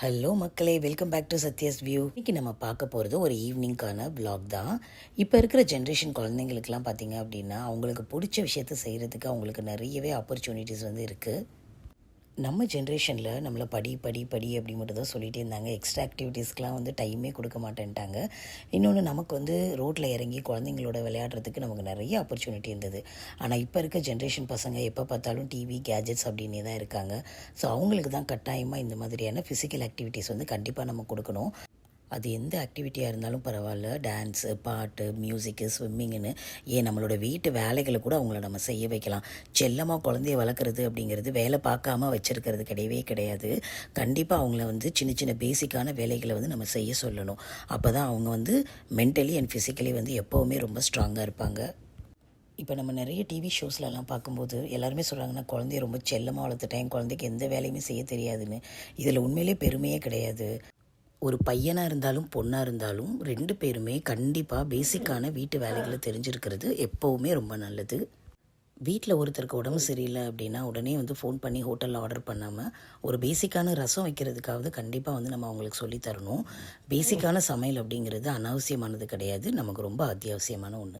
Hello மக்களே, welcome back to Sathya's view. இன்றைக்கி நம்ம பார்க்க போகிறது ஒரு ஈவினிங்கான vlog தான். இப்போ இருக்கிற ஜென்ரேஷன் குழந்தைங்களுக்குலாம் பார்த்தீங்க அப்படின்னா, அவங்களுக்கு பிடிச்ச விஷயத்த செய்கிறதுக்கு அவங்களுக்கு நிறையவே ஆப்பர்ச்சுனிட்டிஸ் வந்து இருக்குது. நம்ம ஜென்ரேஷனில் நம்மளை படி படி படி அப்படி மட்டும் தான் சொல்லிகிட்டே இருந்தாங்க. எக்ஸ்ட்ரா ஆக்டிவிட்டீஸ்க்கெலாம் வந்து டைமே கொடுக்க மாட்டேன்ட்டாங்க. இன்னொன்று, நமக்கு வந்து ரோட்டில் இறங்கி குழந்தைங்களோட விளையாடுறதுக்கு நமக்கு நிறைய ஆப்பர்ச்சுனிட்டி இருந்தது. ஆனால் இப்போ இருக்க ஜென்ரேஷன் பசங்க எப்போ பார்த்தாலும் டிவி, கேஜெட்ஸ் அப்படின்னே தான் இருக்காங்க. ஸோ அவங்களுக்கு தான் கட்டாயமாக இந்த மாதிரியான ஃபிசிக்கல் ஆக்டிவிட்டீஸ் வந்து கண்டிப்பாக நம்ம கொடுக்கணும். அது எந்த ஆக்டிவிட்டியாக இருந்தாலும் பரவாயில்ல, டான்ஸு, பாட்டு, மியூசிக்கு, ஸ்விம்மிங்குன்னு ஏன் நம்மளோட வீட்டு வேலைகளை கூட அவங்கள நம்ம செய்ய வைக்கலாம். செல்லமாக குழந்தைய வளர்க்குறது அப்படிங்கிறது வேலை பார்க்காம வச்சுருக்கிறது கிடையவே கிடையாது. கண்டிப்பாக அவங்கள வந்து சின்ன சின்ன பேசிக்கான வேலைகளை வந்து நம்ம செய்ய சொல்லணும். அப்போ தான் அவங்க வந்து மென்டலி அண்ட் ஃபிசிக்கலி வந்து எப்போவுமே ரொம்ப ஸ்ட்ராங்காக இருப்பாங்க. இப்போ நம்ம நிறைய டிவி ஷோஸ்லலாம் பார்க்கும்போது எல்லாருமே சொல்கிறாங்கன்னா, குழந்தைய ரொம்ப செல்லமாக வளர்த்துட்டேன், குழந்தைக்கு எந்த வேலையுமே செய்ய தெரியாதுன்னு. இதில் உண்மையிலே பெருமையே கிடையாது. ஒரு பையனாக இருந்தாலும் பொண்ணாக இருந்தாலும் 2 பேருமே கண்டிப்பாக பேசிக்கான வீட்டு வேலைகளை தெரிஞ்சிருக்கிறது எப்போவுமே ரொம்ப நல்லது. வீட்டில் ஒருத்தருக்கு உடம்பு சரியில்லை அப்படின்னா உடனே வந்து ஃபோன் பண்ணி ஹோட்டலில் ஆர்டர் பண்ணாமல் ஒரு பேசிக்கான ரசம் வைக்கிறதுக்காவது கண்டிப்பாக வந்து நம்ம அவங்களுக்கு சொல்லித்தரணும். பேசிக்கான சமையல் அப்படிங்கிறது அனாவசியமானது கிடையாது, நமக்கு ரொம்ப அத்தியாவசியமான ஒன்று.